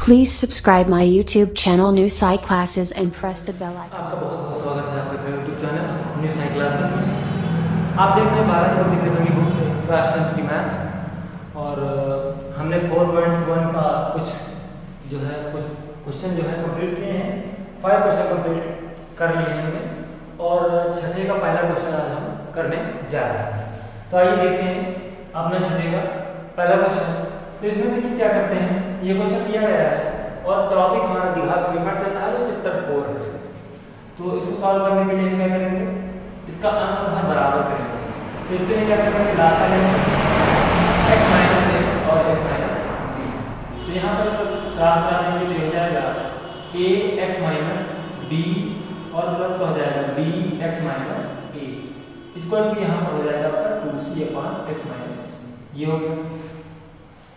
Please subscribe my YouTube channel New Sci Classes and press the bell icon. आपका बहुत बहुत स्वागत है आपके मेरे YouTube चैनल न्यू साइ क्लासेस में। आप देख रहे हैं 12वीं पब्लिकेशन की बुक से क्लास 10th की मैथ, और हमने 4.1 का कुछ क्वेश्चन कंप्लीट किए हैं। 5 क्वेश्चन कंप्लीट कर लिए हैं हमने, और छठे का पहला क्वेश्चन आज हम करने जा रहे हैं। तो आइए देखते हैं अपना छठे का पहला क्वेश्चन। तो इसमें देखिए क्या करते हैं, ये क्वेश्चन दिया गया है और टॉपिक हमारा द्विघात समीकरण चल रहा है जो चैप्टर 4 है। तो इसको सॉल्व करने के लिए क्या करेंगे, इसका अंशविधान बराबर करेंगे। तो इसके लिए क्या करेंगे, लासा लेंगे x माइनस a और x माइनस b। तो यहाँ पर इसको रास्ता डालेंगे तो हो जाएगा a x माइनस b और प्लस का हो जाएगा b x माइनस a। इसको यहाँ पर हो जाएगा आपका 2c अपॉन x माइनस, ये हो गया।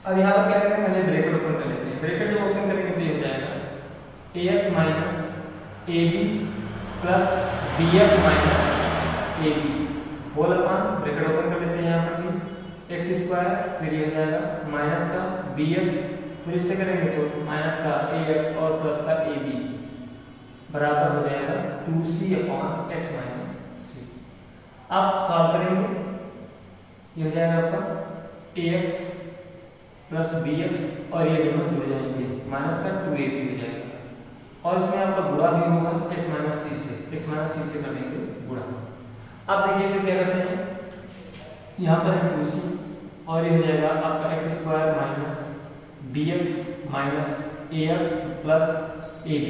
अब यहाँ पर क्या करेंगे, पहले ब्रैकेट ओपन कर लेते हैं। ब्रैकेट जब ओपन करेंगे तो ये हो जाएगा ax minus ab plus bx minus ab whole upon bracket open कर लेते हैं यहाँ पर भी x स्क्वायर, फिर ये हो जाएगा माइनस का bx, फिर इससे करेंगे तो माइनस का ax और प्लस का ab बराबर हो जाएगा 2c upon x minus c। आप सॉल्व करेंगे, ये हो जाएगा आपका ax प्लस bx और ये दोनों जुड़ जाएंगे, माइनस का 2ab हो जाएगा, और इसमें आपका गुणा भी होगा x माइनस c से कर देंगे गुणा। अब देखिए फिर क्या करते हैं, यहाँ पर है 2c और ये हो जाएगा आपका x square minus bx minus ax plus ab।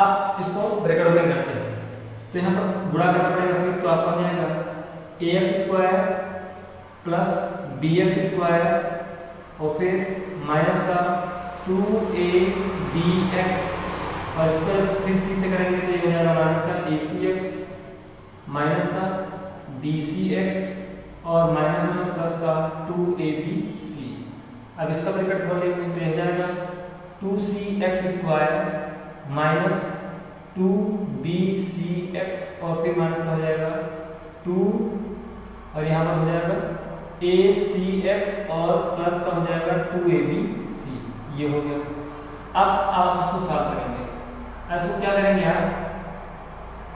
अब इसको ब्रैकेट ओपन करते हैं तो यहाँ पर गुणा करना पड़ेगा, तो आपका हो जाएगा ax square plus bx square और फिर माइनस का 2abx, और इस पर फिर c से करेंगे तो ये हो जाएगा माइनस का acx माइनस का bcx और माइनस माइनस प्लस का 2abc। अब इसका ब्रैकेट खोल देंगे तो हो जाएगा 2cx स्क्वायर माइनस 2bcx और फिर माइनस का हो जाएगा 2 और यहाँ पर हो जाएगा acx और प्लस का हो जाएगा 2abc, ये हो गया। अब आप इसको सॉल्व करेंगे। अब इसको क्या करेंगे आप,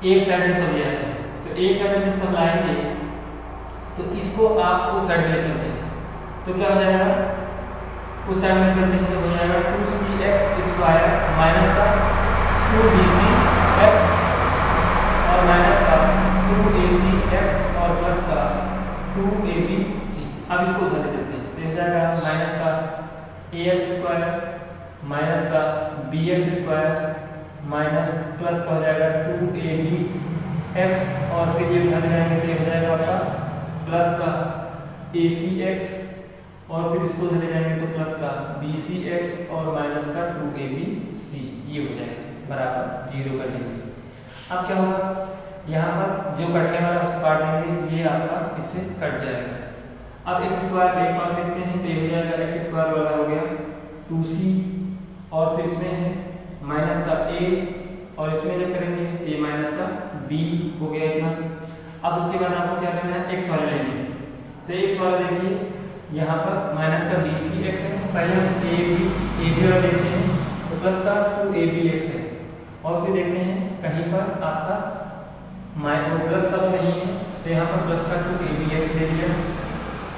एक साइड में सब ले आते हैं, तो एक साइड में सब लाएंगे तो इसको आप उस साइड में चलते हैं तो क्या हो जाएगा, उस साइड में चलते हैं तो हो जाएगा 2cx स्क्वायर माइनस का 2bcx और माइनस का 2acx और प्लस का 2abc। अब इसको उधर ले देते हैं तो हो जाएगा माइनस का ax स्क्वायर माइनस का bx स्क्वायर माइनस प्लस का हो जाएगा 2abx और फिर ये उधर जाएंगे तो हो जाएगा आपका प्लस का acx और फिर इसको उधर जाएंगे तो प्लस का bcx और माइनस का 2abc, ये हो जाएगा बराबर 0 कर देंगे। अब क्या होगा, यहाँ पर जो कटने वाला उसको काट देंगे, ये आपका इससे कट जाएगा। अब x स्क्वायर एक पास लिखते हैं तो ये हो जाएगा x स्क्वायर वाला हो गया 2c और फिर इसमें है माइनस का a और इसमें जब करेंगे a माइनस का b हो गया इतना। अब उसके बाद आपको क्या करना है, x वाले लेंगे तो x वाला देखिए यहाँ पर माइनस का bcx है, पहले हम ab वाला देखते हैं तो प्लस का 2abx है, और फिर देखते हैं कहीं पर आपका प्लस का तो नहीं है तो यहाँ पर प्लस का 2abx ले लिया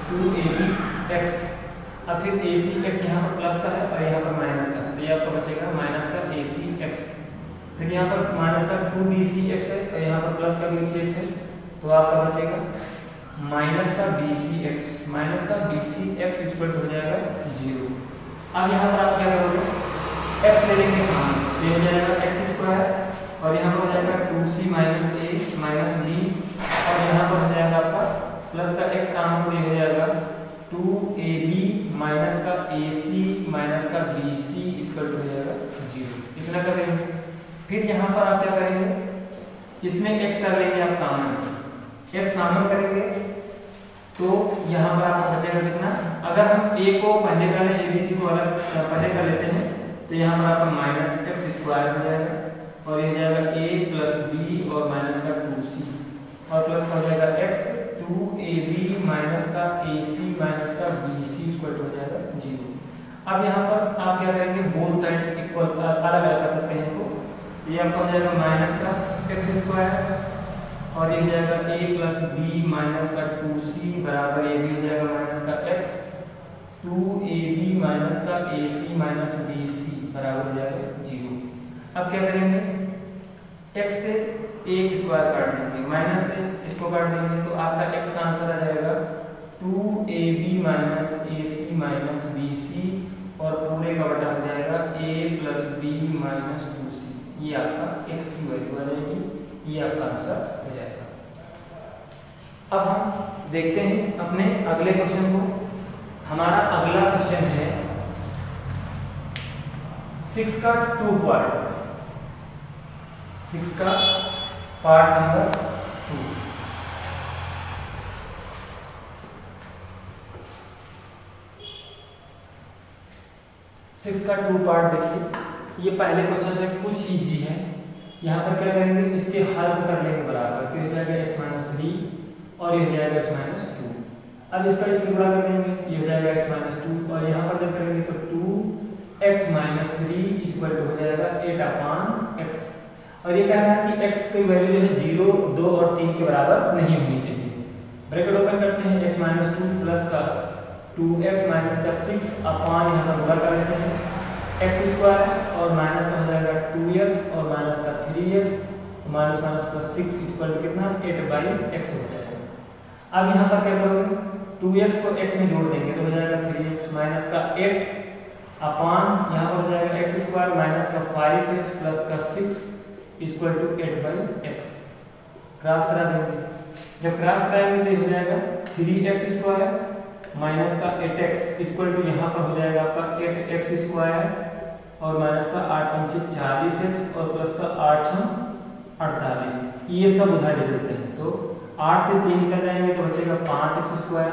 2abx। अब फिर acx यहाँ पर प्लस का है और यहाँ पर माइनस का, तो ये आपको बचेगा माइनस का acx। फिर यहाँ पर माइनस का 2bcx है और यहाँ पर प्लस का bcx है, तो आपका बचेगा माइनस का bcx इक्वल हो जाएगा 0। अब यहाँ पर आप क्या करोगे, x ले लेंगे, ये हो जाएगा x स्क्वायर और यहाँ पर हो जाएगा 2c minus a minus b और यहाँ पर हो जाएगा आपका प्लस का x काम को, ये हो जाएगा 2ab माइनस का ac माइनस का bc इक्वल हो जाएगा 0, इतना करेंगे। फिर यहाँ पर आप क्या करेंगे, इसमें x कर लेंगे आप कॉमन, x कॉमन करेंगे तो यहाँ पर आपको बचेगा कितना, अगर हम a को पहले कर लें abc को अलग पहले कर लेते हैं तो यहाँ पर आपका माइनस x स्क्वायर हो जाएगा और ये जाएगा a प्लस b और माइनस का 2c और प्लस का हो जाएगा x 2ab माइनस का ac माइनस का bc इक्वल हो जाएगा 0। अब यहाँ पर आप क्या करेंगे, बोथ साइड इक्वल अलग अलग कर सकते हैं। तो ये आपका हो जाएगा माइनस का एक्स स्क्वायर और ये हो जाएगा a प्लस बी माइनस का 2c बराबर ये भी हो जाएगा माइनस का x 2ab माइनस का ac माइनस bc बराबर हो जाएगा 0। अब क्या करेंगे, x से a स्क्वायर काट देंगे, माइनस से इसको काट देंगे, तो आपका x का आंसर आ जाएगा 2ab minus ac minus bc और पूरे का बटा हो जाएगा a plus b minus 2c। ये आपका x की वैल्यू आ जाएगी, ये आपका आंसर हो जाएगा। अब हम देखते हैं अपने अगले क्वेश्चन को। हमारा अगला क्वेश्चन है 6 का 2 पार्ट, 6 का पार्ट नंबर 2। सिक्स का 2 पार्ट देखिए, ये पहले क्वेश्चन से कुछ इजी है। यहाँ पर क्या करेंगे, इसके हल कर लेंगे बराबर, तो हो जाएगा x माइनस 3 और ये हो जाएगा x माइनस 2। अब इसका इससे गुणा कर देंगे, ये हो जाएगा x माइनस 2 और यहाँ पर जब करेंगे तो 2x माइनस 3 इक्वल टू हो जाएगा 8/x। और ये कह रहा है कि x की वैल्यू जो है 0, 2 और 3 के बराबर नहीं होनी चाहिए। ब्रैकेट ओपन करते हैं, x माइनस 2 प्लस का 2x माइनस का 6 अपान यहाँ पर गुणा कर लेते हैं x स्क्वायर और माइनस का हो जाएगा 2x और माइनस का 3x minus minus plus 6 equal to कितना 8/x हो जाएगा। अब यहाँ पर क्या करोगे, 2x को x में जोड़ देंगे तो हो जाएगा 3x माइनस का 8 अपान यहाँ पर हो जाएगा x स्क्वायर माइनस का 5x प्लस का 6 इक्वल टू 8/x। क्रॉस करा देंगे, जब क्रॉस कराएंगे तो हो जाएगा 3x स्क्वायर माइनस का 8x इक्वल टू यहाँ पर हो जाएगा आपका 8x स्क्वायर और माइनस का 8×5 40x और प्लस का 8×6 48। ये सब उधर ले चलते हैं, तो 8 से 3 निकल जाएंगे तो बचेगा 5x स्क्वायर,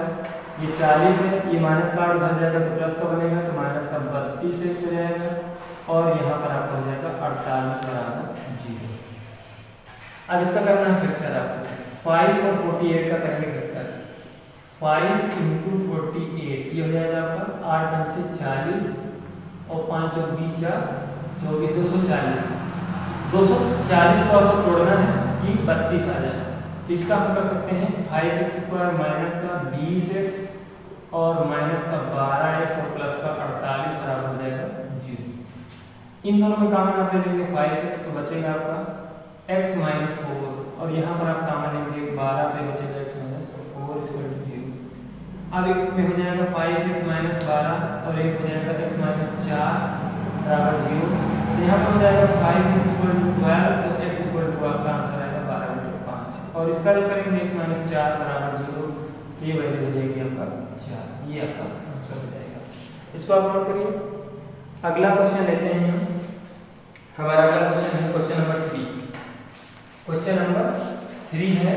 ये 40 है, ये माइनस का 8 उधर जाएगा तो प्लस का बनेगा तो माइनस का 32x हो जाएगा और यहाँ पर आपका हो जाएगा 48 बराबर 0। अब इसका करना है फैक्टर, आपको 5 और 48 का करेंगे फैक्टर। 5 × 48 ये हो जाएगा आपका 8×5 40 और 5 और 20 24 240। 240 को आपको तोड़ना है कि 32 आ जाए, तो इसका हम कर सकते हैं 5x स्क्वायर माइनस का 20x और माइनस का 12x और प्लस का 48 बराबर हो जाएगा 0। इन दोनों में कॉमन आप ले लेंगे 5x तो बचेगा आपका x माइनस 4 और यहाँ पर आप कॉमन लेंगे 12 तो बचेगा x माइनस 4 इक्वल टू 0। अब एक में हो जाएगा 5x माइनस 12 और एक हो जाएगा x माइनस 4 बराबर 0। तो यहाँ पर हो जाएगा 5x इक्वल टू 12 तो x इक्वल टू आपका आंसर आएगा 12/5 और इसका जो करेंगे x माइनस 4 बराबर 0, ये वैल्यू हो जाएगी आपका 4। ये आपका आंसर हो जाएगा। इसको आप नोट करिए। अगला क्वेश्चन लेते हैं हम। हमारा अगला क्वेश्चन है क्वेश्चन नंबर 3। क्वेश्चन नंबर 3 है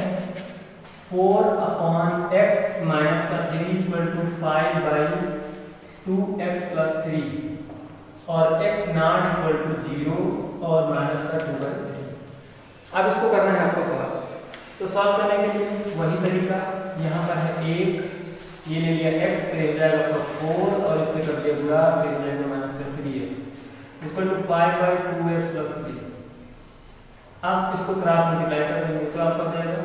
4/x माइनस का 3 इक्वल टू 5/2x प्लस 3 और x नॉट इक्वल टू 0 और माइनस का 2/3। अब इसको करना है आपको सॉल्व। तो सॉल्व करने के लिए वही तरीका, यहाँ पर है 1, ये ले लिया x फिर हो जाएगा आपका 4 और इससे कर लिया गुणा फिर हो जाएगा माइनस का 3x equal to 5/2x plus 3। आप इसको क्रॉस मल्टीप्लाई कर देंगे तो आपका हो जाएगा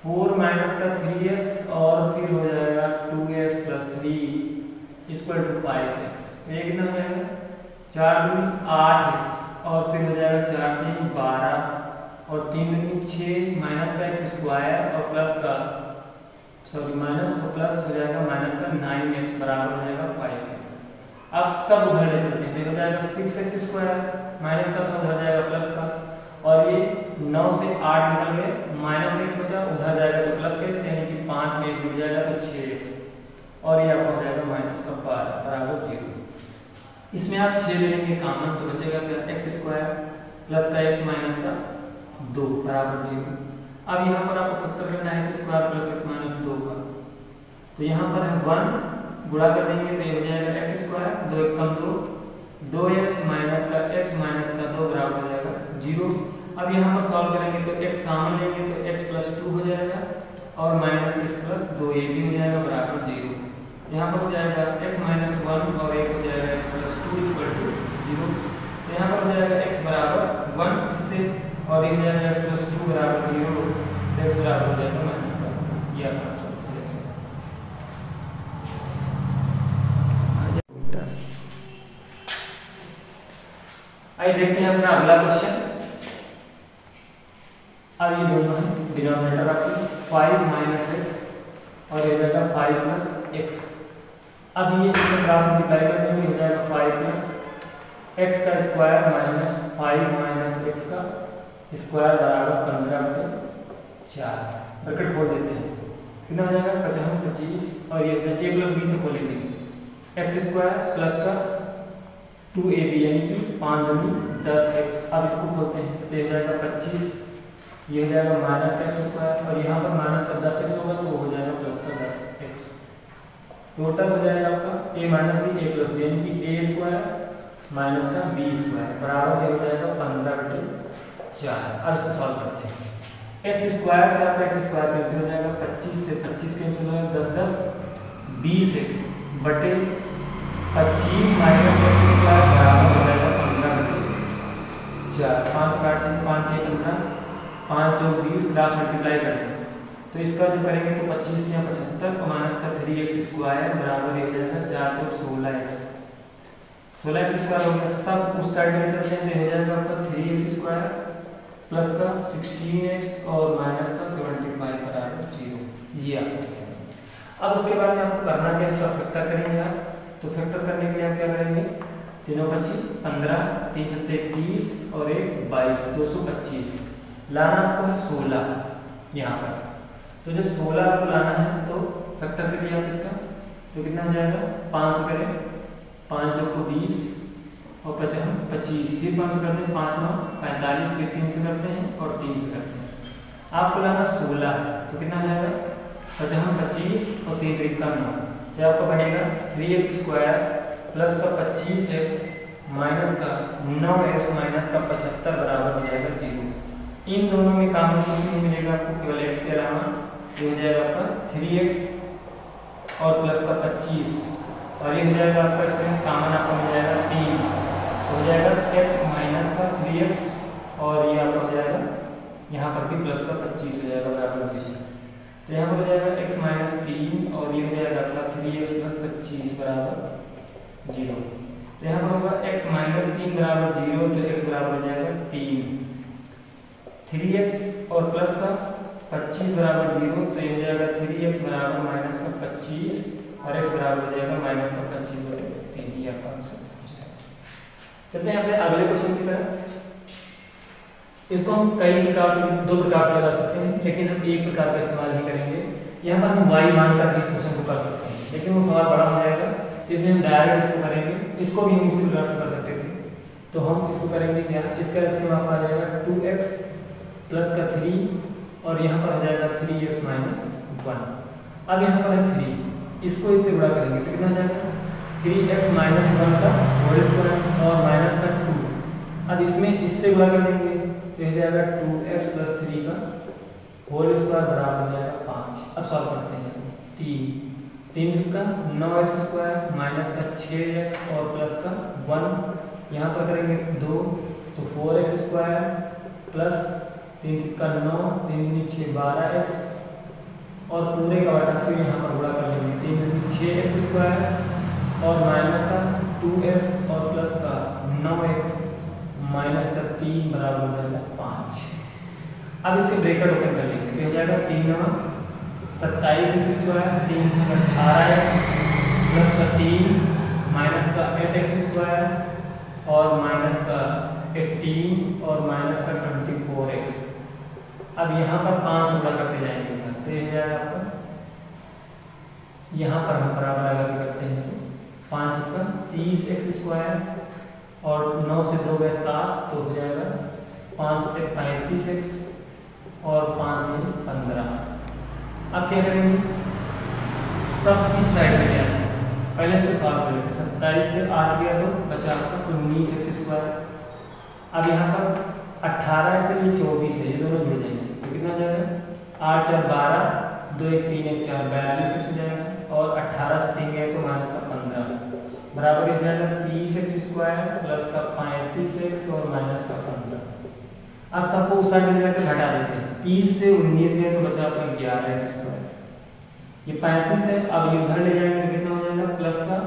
4 माइनस का 3x और फिर हो जाएगा 2x plus 3 equal to 5x। तो ये कितना हो जाएगा 4 दूनी 8x और फिर हो जाएगा 4 दूनी 12 और 3 दूनी 6 माइनस का x स्क्वायर और प्लस का माइनस तो प्लस हो जाएगा माइनस का 9x बराबर हो जाएगा 5x। अब सब उधर ले चलते हैं, हो जाएगा 6x स्क्वायर माइनस का तो उधर जाएगा प्लस का और ये 9 से 8 निकल गए, माइनस x बचा उधर जाएगा तो प्लस x यानी कि 5 में 1 जुड़ जाएगा तो 6x और ये आपका हो जाएगा माइनस का 12 बराबर 0। इसमें आप 6 ले लेंगे कॉमन तो बचेगा फिर x स्क्वायर प्लस का x माइनस का 2 बराबर 0। अब यहाँ पर आपको फैक्टर करना है x square plus x minus 2 का, तो यहाँ पर है 1 गुणा कर देंगे तो ये हो जाएगा x स्क्वायर 2 × 2 2x माइनस का x माइनस का 2 बराबर हो जाएगा 0। अब यहाँ पर सॉल्व करेंगे तो x कॉमन लेंगे तो x प्लस 2 हो जाएगा और माइनस x प्लस 2 ये भी हो जाएगा बराबर 0। यहाँ पर हो जाएगा x माइनस 1 और 1 हो जाएगा ये हो जाएगा x प्लस 2 बराबर 0, x बराबर हो जाएगा -1। ये आपका आइए देखते हैं अपना अगला क्वेश्चन। अब ये दोनों है डिनोमिनेटर आपकी 5 माइनस एक्स और ये जाएगा 5 प्लस एक्स। अब ये इसमें क्रॉस मल्टीप्लाई कर देंगे, हो जाएगा 5 प्लस एक्स का स्क्वायर माइनस 5 माइनस एक्स का स्क्वायर बराबर 15/4। ब्रैकेट खोल देते हैं, कितना हो जाएगा 25 और ये a प्लस बी से खोलेंगे एक्स स्क्वायर प्लस का 2ab यानी कि 5 दूनी 10x। अब इसको खोलते हैं तो ये हो जाएगा 25, ये हो जाएगा माइनस का एक्स स्क्वायर और यहाँ पर माइनस का 10x होगा तो हो जाएगा प्लस का 10x। टोटल हो जाएगा आपका a minus b a plus b यानी कि a स्क्वायर माइनस का b स्क्वायर बराबर हो जाएगा 15/4। अब इसको सॉल्व करते हैं। एक्स स्क्वायर से आपका एक्स स्क्वायर कैंसिल हो जाएगा, 25 से 25 कैंसिल हो जाएगा, 10 10 20x बटे 25 माइनस एक्स स्क्वायर बराबर हो जाएगा 15/4। 5 काट दें, 5 के 15, 5 जो 20 क्रॉस मल्टीप्लाई करें तो इसका जो करेंगे तो 25 या 75 और माइनस का 3x स्क्वायर बराबर हो जाएगा 4 चौक 16x। 16x स्क्वायर हो गया, सब उस साइड में चलते हैं तो हो जाएगा आपका 3x स्क्वायर प्लस का 16x और माइनस का 75 बराबर 0। ये आपको अब उसके बाद में आपको करना क्या है, सब फैक्टर करेंगे आप। तो फैक्टर करने के लिए आप क्या करेंगे, 3 25 15, 3 7 21 और 1 22, 225 लाना आपको है 16 यहाँ पर। तो जब 16 आपको लाना है तो फैक्टर करिए आप इसका, तो कितना हो जाएगा 5 करें, 5 को 20 और 25, फिर 5 करते हैं, 5 9 45, फिर 3 से करते हैं और 3 से करते हैं। आपको लाना 16 तो कितना हो जाएगा 25 और 3 3 का 9, तो आपका बनेगा 3x स्क्वायर प्लस का 25x माइनस का 9x माइनस का 75 बराबर हो जाएगा 0। इन दोनों में काम कुछ नहीं मिलेगा आपको, केवल x के अलावा ये हो जाएगा आपका 3x और प्लस का 25 और ये हो जाएगा आपका इसमें कॉमन आपका मिल जाएगा 3, तो हो जाएगा x माइनस का 3x और ये आपका हो जाएगा यहाँ पर भी प्लस का 25 हो जाएगा बराबर 20। तो यहाँ पर हो जाएगा x माइनस 3 और ये हो जाएगा आपका 3x प्लस 25 बराबर 0। तो यहाँ पर होगा x माइनस 3 बराबर 0, तो x बराबर हो जाएगा 3, 3x और प्लस का 25 बराबर 0, तो ये हो जाएगा 3x बराबर माइनस का 25 और x बराबर हो जाएगा माइनस का 25 बटे 3। ये आपका आंसर हो जाएगा। चलते हैं अपने अगले क्वेश्चन की तरफ। इसको हम कई प्रकार से, 2 प्रकार से लगा सकते हैं, लेकिन हम एक प्रकार का इस्तेमाल नहीं करेंगे। यहाँ पर हम y मान कर इस क्वेश्चन को कर सकते हैं, लेकिन वो सवाल बड़ा हो जाएगा, इसलिए हम डायरेक्ट इसको करेंगे। इसको भी हम उसी प्रकार से कर सकते थे, तो हम इसको करेंगे क्या, इसका एलसीएम आपका आ जाएगा 2x प्लस का 3 और यहाँ पर आ जाएगा 3x माइनस 1। अब यहाँ पर है 3, इसको इससे बड़ा करेंगे तो कितना हो जाएगा 3x माइनस 1 का होल स्क्वायर और माइनस का 2। अब इसमें इससे बड़ा कर देंगे तो यह जाएगा 2x प्लस 3 का होल स्क्वायर बराबर हो जाएगा 5। अब सॉल्व करते हैं इसको, 3 का 9x स्क्वायर माइनस का 6x और प्लस का 1, यहाँ पर करेंगे 2 तो 4x स्क्वायर प्लस 3 का 9, 3 6 12x और पूरे का बटा फिर यहाँ पर गुणा कर लेंगे, 3 6x स्क्वायर और माइनस का 2x और प्लस का 9x माइनस का 3 बराबर हो जाएगा 5। अब इसके ब्रैकेट ओपन कर लेंगे, तो हो जाएगा 3 27x स्क्वायर, 3 6 18x प्लस का 3 माइनस का 8x स्क्वायर और माइनस का 18 और माइनस का 24x। अब यहाँ पर 5 गुणा करते जाएंगे, तो ये जाएगा आपका, यहाँ पर हम बराबर आगे करते हैं इसको, 5 का 30x स्क्वायर और 9 से 2 गए 7, तो हो जाएगा 5 से 35x और 5 से 15। अब क्या करेंगे, सब इस साइड में गया, पहले इसको सॉल्व करेंगे, 27 से 8 गया तो बचा आपका 19x स्क्वायर। अब यहाँ पर 18 से ये 24 है, ये दोनों जुड़ जाएंगे तो कितना हो जाएगा 8 4 12, 2 1 3 1 4 42x हो जाएगा और 18 से 3 गए तो माइनस का 15 बराबर हो जाएगा 30x स्क्वायर प्लस का 35x और माइनस का 15। अब सबको उस साइड में जाकर घटा देते हैं। 30 से 19 गए तो बचा आपका 11x²। ये 35 है, अब ये उधर ले जाएंगे तो कितना हो जाएगा प्लस का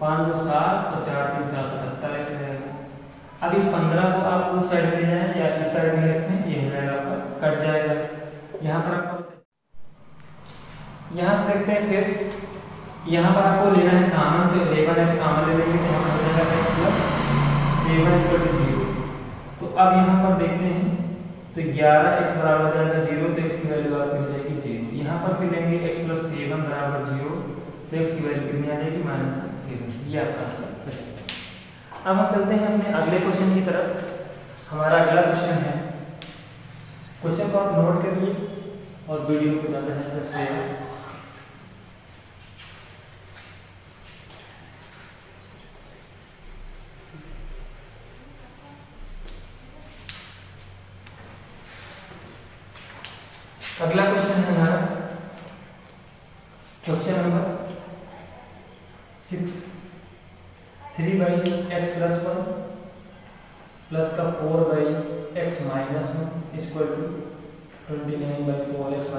5 2 7 और 4 3 7 77x हो जाएगा। अब इस 15 को आप उस साइड ले जाएं या इस साइड में रखें, ये हो जाएगा आपका कट जाएगा। यहाँ पर आपको यहाँ से देखते हैं, फिर यहाँ पर आपको लेना है कॉमन, तो 11x कॉमन ले लेंगे तो यहाँ पर हो जाएगा x प्लस 7 0। तो अब यहाँ पर देखते हैं तो 11x बराबर हो जाएगा 0, तो x की वैल्यू आपकी हो जाएगी 0। यहाँ पर फिर लेंगे x प्लस 7 बराबर 0, तो x की वैल्यू कितनी आ जाएगी -7। ये आपका आंसर है। अब हम चलते हैं अपने अगले क्वेश्चन की तरफ। हमारा अगला क्वेश्चन है, क्वेश्चन को आप नोट करिए और वीडियो को ज़्यादा है शेयर। अगला क्वेश्चन है हमारा क्वेश्चन नंबर 6। 3/x + 1 प्लस का 4/x - 1 इक्वल टू 29/4x -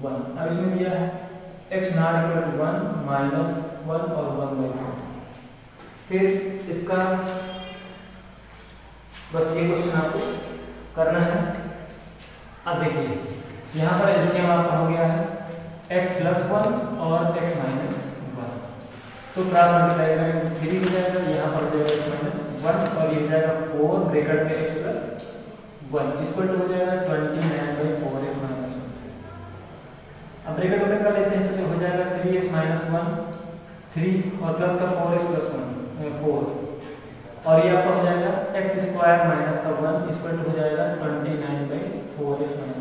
1। अब इसमें दिया है x ≠ 1 -1 और 1/2। फिर इसका बस ये क्वेश्चन आपको करना है। अब देखिए यहाँ पर एलसीएम आपका हो गया है x + 1 और x - 1, तो क्रॉस मल्टीप्लाई करेंगे 3 हो जाएगा, यहाँ पर हो जाएगा x - 1 और ये हो जाएगा 4 ब्रैकेट में x + 1 इक्वल टू हो जाएगा 29/4x - 1। अब ब्रैकेट ओपन कर लेते हैं तो हो जाएगा 3x - 1 3 और प्लस का 4x + 1 4 और ये आपका हो जाएगा x² - 1 इक्वल टू हो जाएगा 29/4x - 1।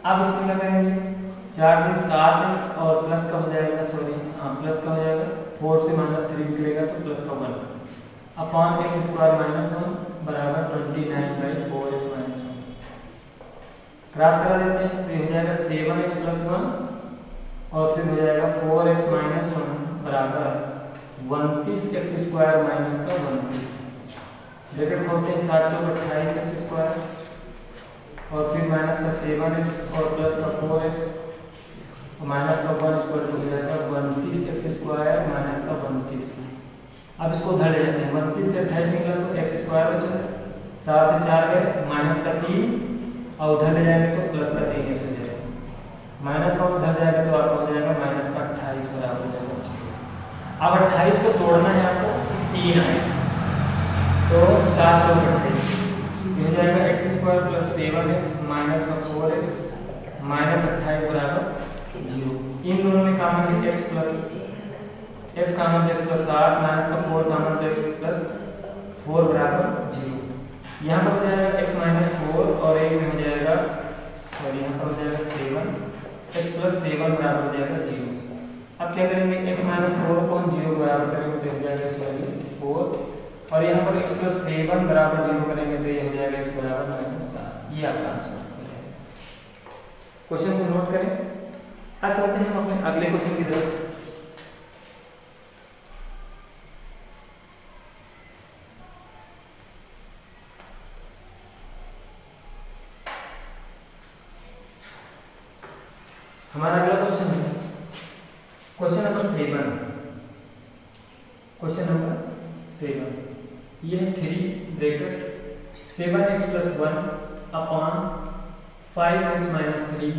अब इसमें क्या करेंगे 4 3 7x और प्लस का हो जाएगा प्लस का हो जाएगा 4 से -3 निकलेगा तो प्लस का 1 अपॉन x² - 1 बराबर 29/4x - 1। क्रॉस करा देते हैं तो हो जाएगा 7x + 1 और फिर हो जाएगा 4x - 1 बराबर 32x² - 32। ब्रैकेट खोलते हैं 7 चौक 28x² और फिर माइनस का 7x और प्लस का 4x और माइनस का 1 इक्वल टू हो जाएगा 32x² माइनस का 32। अब इसको उधर ले जाते हैं, 32 से 28 निकला तो x² बचा, 7 से 4 गए माइनस का 3 और उधर ले जाएंगे तो प्लस का 3x हो जाएगा, माइनस का उधर जाएगा तो आपको हो जाएगा माइनस का 28 बराबर हो जाएगा। अब 28 को तोड़ना है आपको 3 आएगा तो 7 चौक 28 हो जाएगा x² + 7x माइनस का 4x माइनस 28 बराबर 0। इन दोनों में कॉमन है x कॉमन x + 7 माइनस का 4 कॉमन x + 4 बराबर 0। यहाँ पर हो जाएगा x - 4 और एक में हो जाएगा और यहाँ पर हो जाएगा 7 x + 7 बराबर हो जाएगा 0। अब क्या करेंगे x - 4 को 0 बराबर करेंगे तो हो जाएगा x वैल्यू 4 और यहाँ पर x + 7 बराबर 0 करेंगे तो ये हो जाएगा x बराबर -7। ये आपका आंसर हो जाएगा। क्वेश्चन को नोट करें। अब चलते हैं हम अपने अगले क्वेश्चन की तरफ। हमारा अगला क्वेश्चन है क्वेश्चन नंबर 7। क्वेश्चन नंबर 7 ये है 3 ब्रैकेट 7x + 1 अपॉन 5x - 3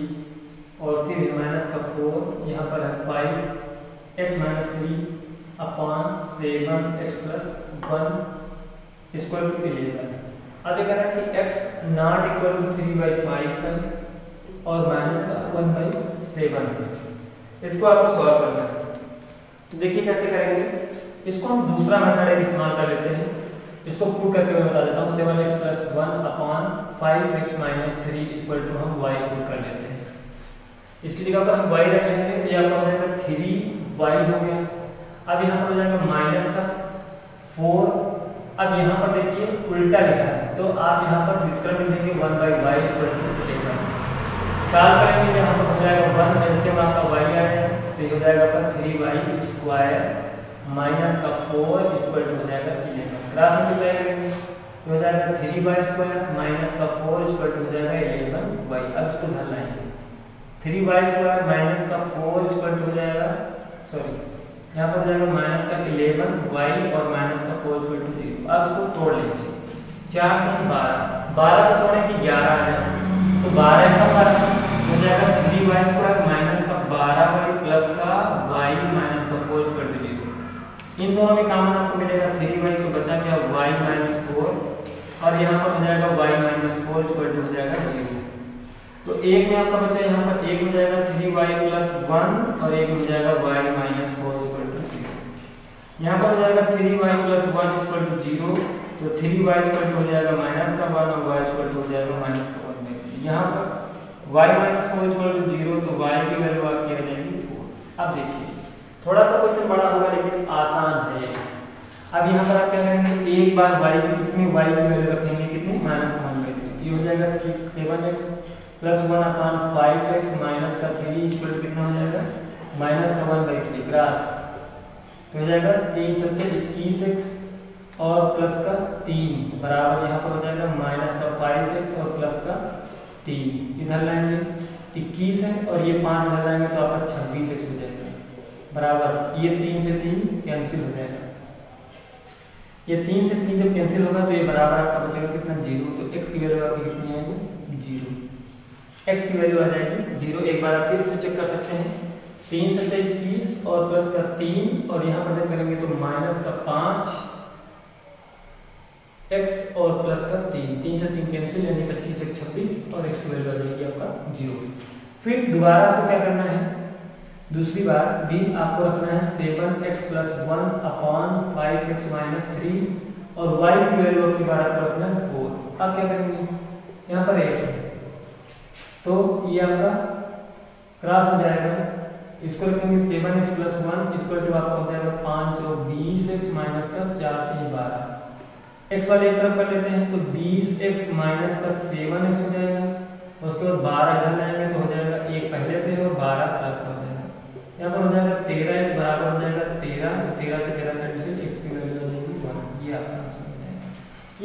और फिर माइनस का 4 यहाँ पर है 5x - 3 upon 7x + 1 equal to 11। अब ये कह रहा है कि x ≠ इक्वल टू 3/5 है और माइनस का 1/7 है। इसको आपको सॉल्व करना है तो देखिए कैसे करेंगे। इसको हम दूसरा मेथड इस्तेमाल कर लेते हैं। इसको प्रूव करके मैं बता देता हूँ 7x + 1 upon 5x - 3 equal to हम y प्रूव कर लेते हैं। इसकी जगह पर हम y रख लेंगे तो यहाँ पर हो जाएगा 3y हो गया। अब यहाँ पर हो जाएगा माइनस का 4। अब यहाँ पर देखिए उल्टा लिखा है तो आप यहाँ पर व्युत्क्रम लिखेंगे 1/y इक्वल टू 11। सॉल्व करेंगे तो यहाँ पर हो जाएगा 1 एलसीएम आपका y आएगा तो ये हो जाएगा पर 3y² माइनस का 4 इक्वल टू हो जाएगा 11। क्रॉस मल्टीप्लाई करेंगे तो हो जाएगा 3y² माइनस का 4 इक्वल टू हो जाएगा 11y। अब इसको धर लाएंगे, 3y² माइनस का 4 इक्वल टू हो जाएगा, सॉरी यहाँ पर हो जाएगा माइनस का 11y और माइनस का 4 इक्वल टू 0। अब इसको तोड़ लेंगे, 4 में 12 को तोड़े कि 11 आ जाए, तो 12 का फर्क हो जाएगा 3y² माइनस का 12y प्लस का y माइनस का 4 इक्वल टू 0। इन दोनों में कॉमन आपको मिलेगा 3y, तो बचा क्या y माइनस 4 और यहाँ पर हो जाएगा y माइनस 4 इक्वल टू हो जाएगा 0। तो एक में आपका बचा यहाँ पर एक हो जाएगा 3y प्लस 1 और एक हो जाएगा y माइनस 4 इक्वल टू 0। यहाँ पर हो जाएगा 3y प्लस 1 इक्वल टू 0, तो 3y इक्वल टू हो जाएगा माइनस का 1 और y इक्वल टू हो जाएगा माइनस का 1। यहाँ पर y माइनस 4 इक्वल टू 0, तो y की वैल्यू आपकी आ जाएगी 4। अब देखिए थोड़ा सा क्वेश्चन बड़ा होगा लेकिन आसान है। अब यहाँ पर आप क्या करेंगे, एक बार y की इसमें y की वैल्यू रखेंगे कितनी -1/3, ये हो जाएगा 7x प्लस 1/5x माइनस का 3 इक्वल टू कितना हो जाएगा -1/3 क्रॉस, तो हो जाएगा 3 × 21x और प्लस का 3 बराबर यहाँ पर हो जाएगा माइनस का 5x और प्लस का 3, इधर लाएंगे 21 है और ये 5 इधर लाएंगे तो आपका 26x हो जाएगा बराबर, ये 3 से 3 कैंसिल हो जाएगा, ये 3 से 3 जब कैंसिल होगा तो ये बराबर आपका बचेगा कितना 0, तो x की वैल्यू आपकी कितनी आएगी 0, x की वैल्यू आ जाएगी 0। एक बार आप फिर से चेक कर सकते हैं, 3 से 21 और प्लस का 3 और यहाँ पर करेंगे तो माइनस का 5 x और प्लस का 3 से 3 कैंसिल यानी 25 1 26 और x की वैल्यू आ जाएगी आपका 0। फिर दोबारा आपको क्या करना है, दूसरी बार भी आपको रखना है 7x प्लस 1/5x माइनस 3 और y की वैल्यू आपकी बार आपको रखना है 4। अब क्या करेंगे, यहाँ पर x है तो ये आपका क्रॉस हो जाएगा, इसको रखेंगे 7x प्लस 1 इक्वल टू आपका हो जाएगा 5 और 20x माइनस का 4 3 12। x वाले एक तरफ कर लेते हैं तो 20x माइनस का 7x हो जाएगा, उसके बाद 12 इधर लाएंगे तो हो जाएगा एक पहले से और 12 प्लस हो जाएगा, यहाँ पर हो जाएगा 13x बराबर हो जाएगा 13, 13 से 13 कैंसिल, x की वैल्यू हो जाएगी 1। ये आपका आंसर हो जाएगा।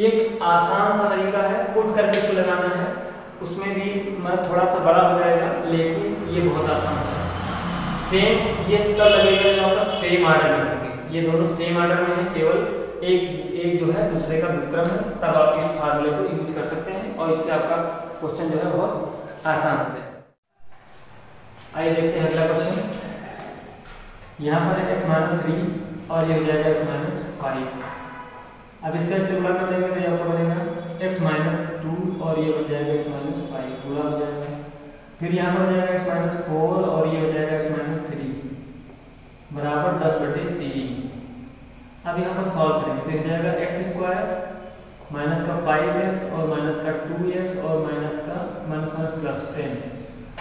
एक आसान सा तरीका है, पुट करके इसको लगाना है, उसमें भी मतलब थोड़ा सा बड़ा हो जाएगा लेकिन ये बहुत आसान सा है। सेम ये तब लगेगा जब आपका सेम आर्डर में होंगे, ये दोनों सेम आर्डर में है, केवल एक जो है दूसरे का विक्रम है, तब आप इस फार्मूले को यूज कर सकते हैं और इससे आपका क्वेश्चन जो है बहुत आसान हो जाएगा। आइए देखते हैं अगला क्वेश्चन। यहाँ पर है x-3 और ये हो जाएगा x-5। अब इसका इससे गुणा कर देंगे तो यहाँ पर बनेगा x-2 और ये बन जाएगा x-5 गुणा हो जाएगा। फिर यहाँ पर हो जाएगा x-4 और ये हो जाएगा x-3 बराबर 10/3। अब यहाँ पर सॉल्व करेंगे तो हो जाएगा x² माइनस का 5x और माइनस का 2x और माइनस का प्लस 10।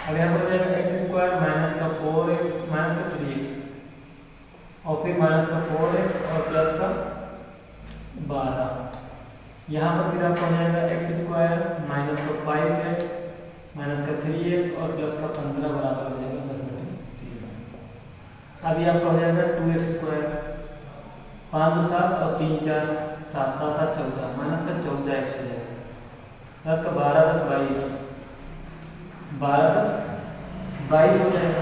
अब यहाँ पर हो जाएगा x² माइनस का 4x माइनस का 3x और फिर माइनस का 4x और प्लस का 12। यहाँ पर फिर आपको हो जाएगा x² माइनस का 5x माइनस का 3x और प्लस का 15 बराबर हो जाएगा 10/3। अभी आपका हो जाएगा 2x² 5 2 7 और 3 4 7 7 7 14 माइनस का 14x हो जाएगा, 10 का 12 10 22 12 10 22 हो जाएगा।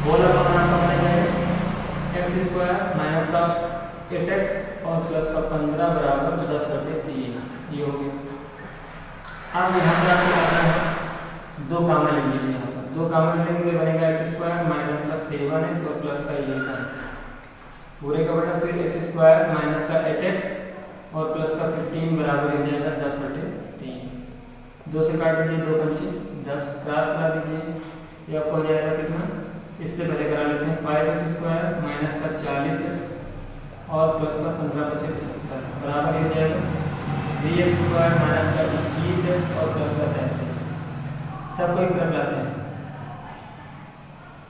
होल अपना आपका बन जाएगा x² माइनस का 8x और प्लस का 15 बराबर 10/3। ये हो गया। अब यहाँ पर आपको करना है दो कॉमन लेंगे, यहाँ पर दो कॉमन लेंगे बनेगा x² माइनस का 7x और प्लस का 11 पूरे का बटा फिर x² माइनस का 8x और प्लस का 15 बराबर हो जाएगा 10/3। 2 से काट दीजिए 2 पंचे 10 क्रॉस करा दीजिए, ये आपको हो जाएगा कितना, इससे पहले करा लेते हैं 5x² माइनस का 40x और प्लस का 15 × 75 बराबर हो जाएगा 3x² माइनस का 21x और प्लस का 33। सबको एक तरफ लाते हैं,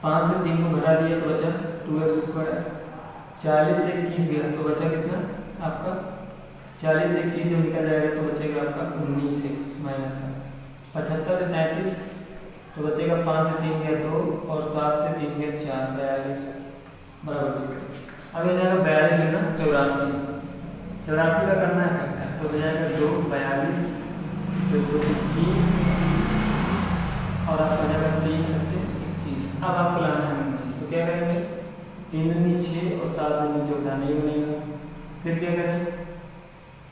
5 से 3 को घटा दिए तो बचा 2x², 40 से 21 गया तो बचा कितना आपका 40 से 21 जब निकल जाएगा तो बचेगा आपका 19x माइनस का 75 से 33 तो बचेगा 5 से 3 गया 2 और 7 से 3 गया 4 42 बराबर 2। अब हो जाएगा 42 है ना 84 का करना है तो हो जाएगा 2 42, फिर 2 21 और आपका हो जाएगा 3 7 21। अब आपको लाना है 19, तो क्या करेंगे 3 दूनी 6 और 7 दूनी 14 नहीं बनेगा। फिर क्या करें,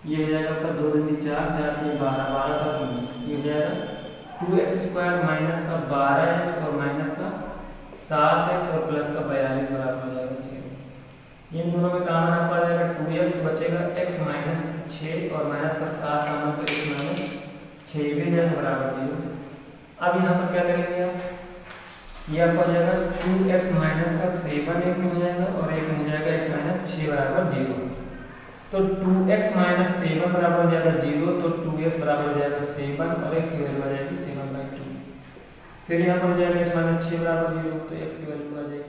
ये हो जाएगा आपका 2 दूनी 4 4 3 12 12 7 19, ये हो जाएगा 2x² माइनस का 12x और माइनस का 7x और प्लस का 42 बराबर हो जाएगा 0। इन दोनों में कॉमन पड़ जाएगा 2x बचेगा x माइनस 6 और माइनस का 7 कॉमन तो x माइनस 6 भी जाएगा बराबर 0। अब यहाँ पर क्या करेंगे आप, ये आपका हो जाएगा 2x माइनस का 7 एक में हो जाएगा और एक में हो जाएगा x माइनस 6 बराबर 0। तो 2x माइनस 7 बराबर हो जाएगा 0, तो 2x बराबर हो जाएगा 7 और x की वैल्यू आ जाएगी 7/2। फिर यहाँ पर हो जाएगा x माइनस 6 बराबर 0, तो x की वैल्यू आ जाएगी